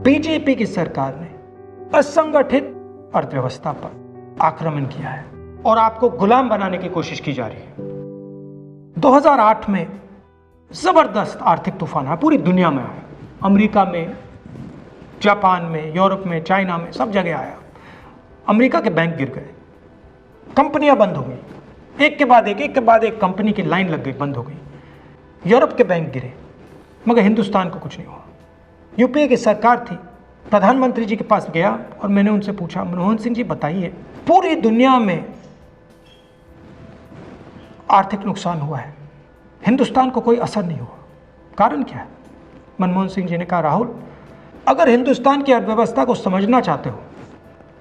BJP की सरकार ने असंगठित अर्थव्यवस्था पर आक्रमण किया है और आपको गुलाम बनाने की कोशिश की जा रही है। 2008 में जबरदस्त आर्थिक तूफान आया, पूरी दुनिया में आया, अमेरिका में, जापान में, यूरोप में, चाइना में, सब जगह आया। अमेरिका के बैंक गिर गए, कंपनियां बंद हो गई, एक के बाद एक कंपनी की लाइन लग गई, बंद हो गई। यूरोप के बैंक गिरे, मगर हिंदुस्तान को कुछ नहीं हुआ। यूपीए की सरकार थी, प्रधानमंत्री जी के पास गया और मैंने उनसे पूछा, मनमोहन सिंह जी बताइए, पूरी दुनिया में आर्थिक नुकसान हुआ है, हिंदुस्तान को कोई असर नहीं हुआ, कारण क्या है? मनमोहन सिंह जी ने कहा, राहुल, अगर हिंदुस्तान की अर्थव्यवस्था को समझना चाहते हो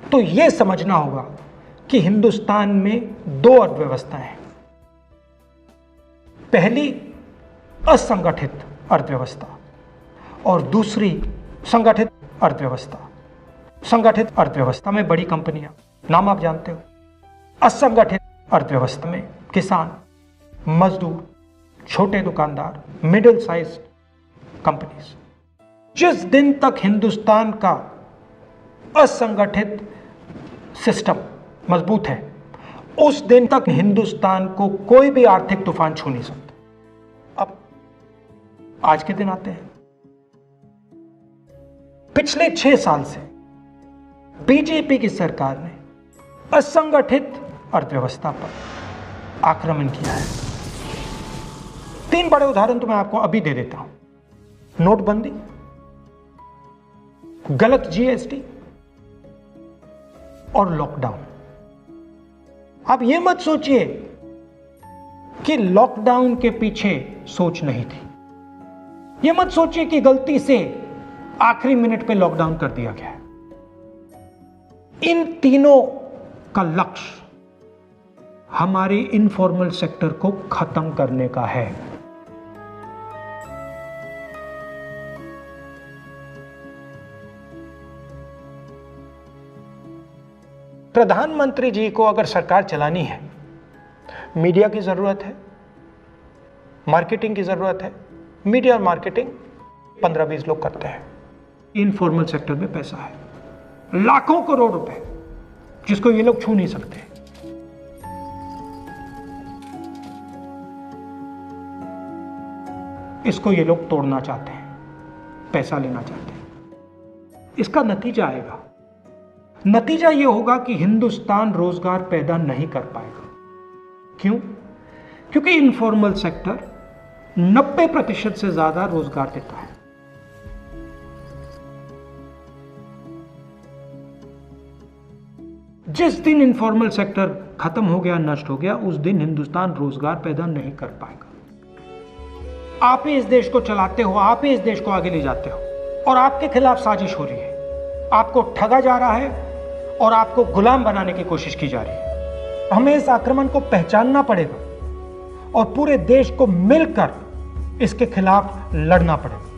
तो यह समझना होगा कि हिंदुस्तान में दो अर्थव्यवस्थाएं हैं। पहली असंगठित अर्थव्यवस्था और दूसरी संगठित अर्थव्यवस्था। संगठित अर्थव्यवस्था में बड़ी कंपनियां, नाम आप जानते हो। असंगठित अर्थव्यवस्था में किसान, मजदूर, छोटे दुकानदार, मिडिल साइज कंपनीज। जिस दिन तक हिंदुस्तान का असंगठित सिस्टम मजबूत है, उस दिन तक हिंदुस्तान को कोई भी आर्थिक तूफान छू नहीं सकता। अब आज के दिन आते हैं। पिछले 6 साल से बीजेपी की सरकार ने असंगठित अर्थव्यवस्था पर आक्रमण किया है। 3 बड़े उदाहरण तो मैं आपको अभी दे देता हूं। नोटबंदी, गलत जीएसटी और लॉकडाउन। आप यह मत सोचिए कि लॉकडाउन के पीछे सोच नहीं थी। यह मत सोचिए कि गलती से आखिरी मिनट पे लॉकडाउन कर दिया गया है। इन तीनों का लक्ष्य हमारे इनफॉर्मल सेक्टर को खत्म करने का है। प्रधानमंत्री जी को अगर सरकार चलानी है, मीडिया की जरूरत है, मार्केटिंग की जरूरत है। मीडिया और मार्केटिंग 15-20 लोग करते हैं। इनफॉर्मल सेक्टर में पैसा है, लाखों करोड़ रुपए, जिसको ये लोग छू नहीं सकते। इसको ये लोग तोड़ना चाहते हैं, पैसा लेना चाहते हैं। इसका नतीजा आएगा। नतीजा यह होगा कि हिंदुस्तान रोजगार पैदा नहीं कर पाएगा। क्यों? क्योंकि इनफॉर्मल सेक्टर 90% से ज्यादा रोजगार देता है। जिस दिन इनफॉर्मल सेक्टर खत्म हो गया, नष्ट हो गया, उस दिन हिंदुस्तान रोजगार पैदा नहीं कर पाएगा। आप ही इस देश को चलाते हो, आप ही इस देश को आगे ले जाते हो, और आपके खिलाफ साजिश हो रही है। आपको ठगा जा रहा है और आपको गुलाम बनाने की कोशिश की जा रही है। हमें इस आक्रमण को पहचानना पड़ेगा और पूरे देश को मिलकर इसके खिलाफ लड़ना पड़ेगा।